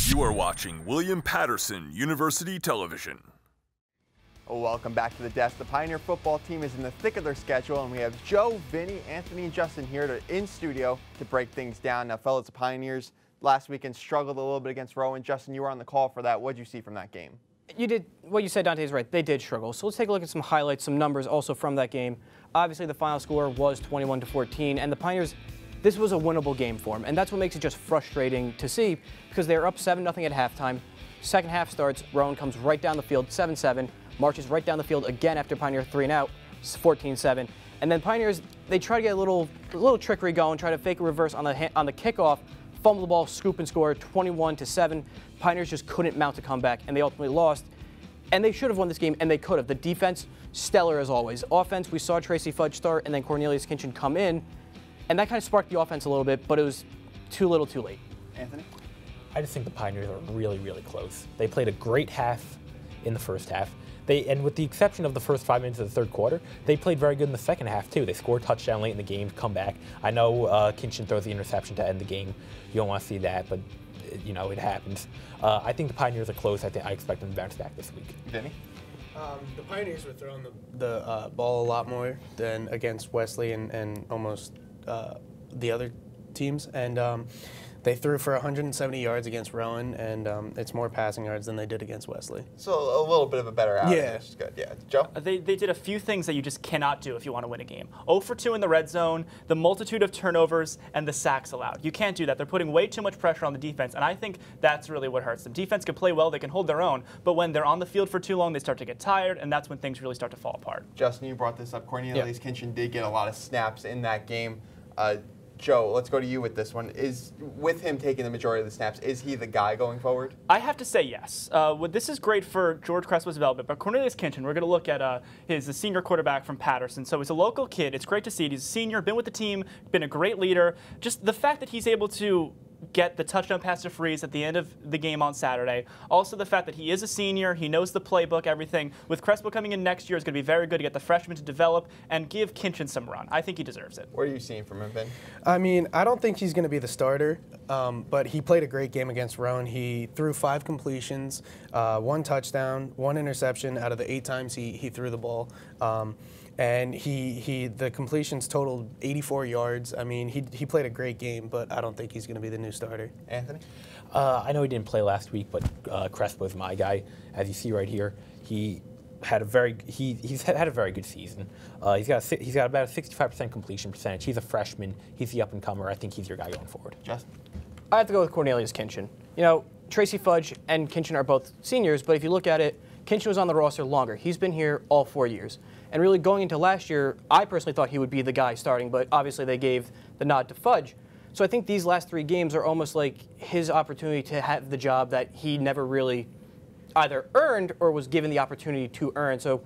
You are watching William Patterson University Television. Welcome back to the desk. The Pioneer football team is in the thick of their schedule, and we have Joe, Vinny, Anthony, and Justin here in studio to break things down. Now, fellas, the Pioneers last weekend struggled a little bit against Rowan. Justin, you were on the call for that. What did you see from that game? You did what you said, Dante, is right. They did struggle. So let's take a look at some highlights, some numbers also from that game. Obviously, the final score was 21-14, and the Pioneers, this was a winnable game for them, and that's what makes it just frustrating to see because they're up 7-0 at halftime. Second half starts, Rowan comes right down the field, 7-7, marches right down the field again after Pioneer 3 and out, 14-7, and then Pioneers, they try to get a little trickery going, try to fake a reverse on the kickoff, fumble the ball, scoop and score, 21-7. Pioneers just couldn't mount a comeback, and they ultimately lost. And they should have won this game, and they could have. The defense, stellar as always. Offense, we saw Tracy Fudge start, and then Cornelius Kinchen come in, and that kind of sparked the offense a little bit, but it was too little too late. Anthony? I just think the Pioneers are really, really close. They played a great half in the first half. And with the exception of the first 5 minutes of the third quarter, they played very good in the second half, too. They scored a touchdown late in the game, come back. I know Kinchen throws the interception to end the game. You don't want to see that, but, you know, it happens. I think the Pioneers are close. I expect them to bounce back this week. Vinny? The Pioneers were throwing the ball a lot more than against Wesley and almost the other teams. And they threw for 170 yards against Rowan, and it's more passing yards than they did against Wesley. So a little bit of a better outing, yeah. Which is good. Yeah, Joe? They did a few things that you just cannot do if you want to win a game. 0 for 2 in the red zone, the multitude of turnovers, and the sacks allowed. You can't do that. They're putting way too much pressure on the defense, and I think that's really what hurts them. Defense can play well, they can hold their own, but when they're on the field for too long, they start to get tired, and that's when things really start to fall apart. Justin, you brought this up. Cornelius Kinchen did get a lot of snaps in that game. Joe, let's go to you with this one. With him taking the majority of the snaps, is he the guy going forward? I have to say yes. This is great for George Crespo's development, but Cornelius Kinchen, we're going to look at the senior quarterback from Patterson. So he's a local kid. It's great to see it. He's a senior, been with the team, been a great leader. Just the fact that he's able to get the touchdown pass to Freeze at the end of the game on Saturday. Also the fact that he is a senior, he knows the playbook, everything. With Crespo coming in next year, it's going to be very good to get the freshmen to develop and give Kinchen some run. I think he deserves it. What are you seeing from him, Ben? I mean, I don't think he's going to be the starter, but he played a great game against Rowan. He threw 5 completions, 1 touchdown, 1 interception out of the 8 times he threw the ball. And the completions totaled 84 yards. I mean, he played a great game, but I don't think he's going to be the new starter. Anthony? I know he didn't play last week, but Crespo's my guy. As you see right here, he's had a very good season. He's got about a 65% completion percentage. He's a freshman. He's the up-and-comer. I think he's your guy going forward. Justin? I have to go with Cornelius Kinchen. You know, Tracy Fudge and Kinchen are both seniors, but if you look at it, Kinchen was on the roster longer. He's been here all 4 years. And really going into last year, I personally thought he would be the guy starting, but obviously they gave the nod to Fudge. So I think these last 3 games are almost like his opportunity to have the job that he never really either earned or was given the opportunity to earn. So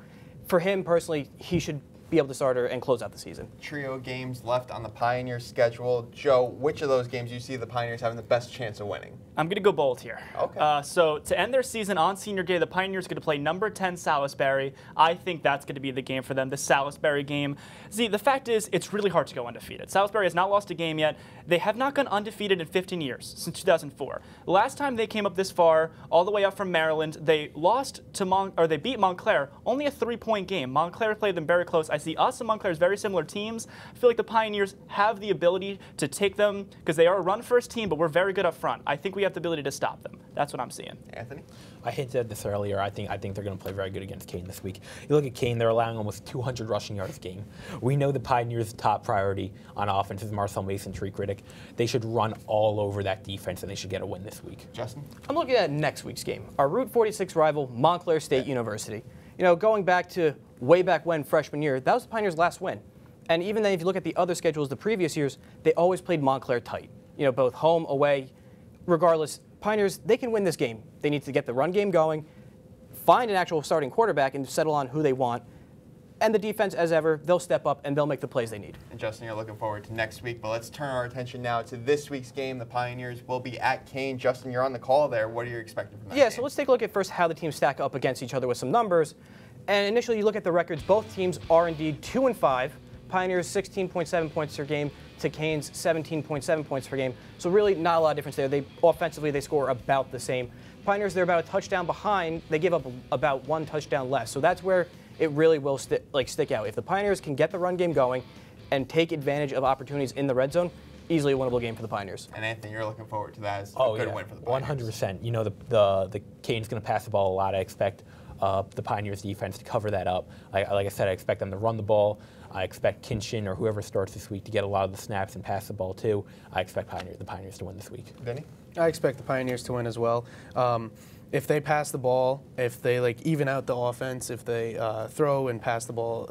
for him personally, he should be able to start and close out the season. Trio games left on the Pioneers schedule. Joe, which of those games do you see the Pioneers having the best chance of winning? I'm going to go bold here. Okay. So to end their season on senior day, the Pioneers are going to play number 10 Salisbury. I think that's going to be the game for them, the Salisbury game. See, the fact is, it's really hard to go undefeated. Salisbury has not lost a game yet. They have not gone undefeated in 15 years, since 2004. The last time they came up this far, all the way up from Maryland, they lost to they beat Montclair, only a 3-point game. Montclair played them very close. I see us and Montclair as very similar teams. I feel like the Pioneers have the ability to take them because they are a run-first team, but we're very good up front. I think we have the ability to stop them. That's what I'm seeing. Anthony? I hinted at this earlier. I think they're going to play very good against Kean this week. You look at Kean, they're allowing almost 200 rushing yards a game. We know the Pioneers' top priority on offense is Marcel Mason, tree critic. They should run all over that defense, and they should get a win this week. Justin? I'm looking at next week's game. Our Route 46 rival, Montclair State University. You know, going back to way back when, freshman year, that was the Pioneers' last win. And even then, if you look at the other schedules the previous years, they always played Montclair tight. You know, both home, away, regardless. Pioneers, they can win this game. They need to get the run game going, find an actual starting quarterback, and settle on who they want. And the defense, as ever, they'll step up and they'll make the plays they need. And Justin, you're looking forward to next week, but let's turn our attention now to this week's game. The Pioneers will be at Kean. Justin, you're on the call there. What are you expecting from that game? So let's take a look at first how the teams stack up against each other with some numbers. And initially, you look at the records. Both teams are indeed 2-5. Pioneers 16.7 points per game to Kean's 17.7 points per game. So really not a lot of difference there. Offensively, they score about the same. Pioneers, they're about a touchdown behind. They give up about 1 touchdown less. So that's where it really will stick out. If the Pioneers can get the run game going and take advantage of opportunities in the red zone, easily a winnable game for the Pioneers. And Anthony, you're looking forward to that as a good win for the Pioneers. 100%. You know, the Kean's going to pass the ball a lot. I expect the Pioneers defense to cover that up. Like I said, I expect them to run the ball. I expect Kinchen or whoever starts this week to get a lot of the snaps and pass the ball too. I expect the Pioneers to win this week. Vinny? I expect the Pioneers to win as well. If they pass the ball, if they even out the offense, if they throw and pass the ball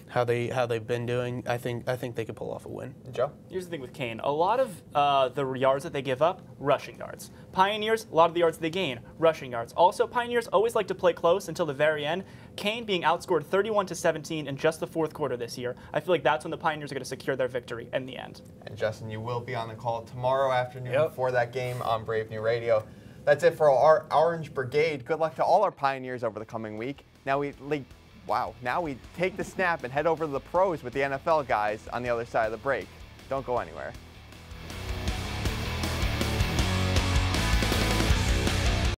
how they've been doing, I think they could pull off a win. Joe? Here's the thing with Kean. A lot of the yards that they give up, rushing yards. Pioneers, a lot of the yards they gain, rushing yards. Also, Pioneers always like to play close until the very end. Kean being outscored 31-17 in just the fourth quarter this year. I feel like that's when the Pioneers are going to secure their victory in the end. And Justin, you will be on the call tomorrow afternoon for that game on Brave New Radio. That's it for our Orange Brigade. Good luck to all our Pioneers over the coming week. Now we take the snap and head over to the pros with the NFL guys on the other side of the break. Don't go anywhere.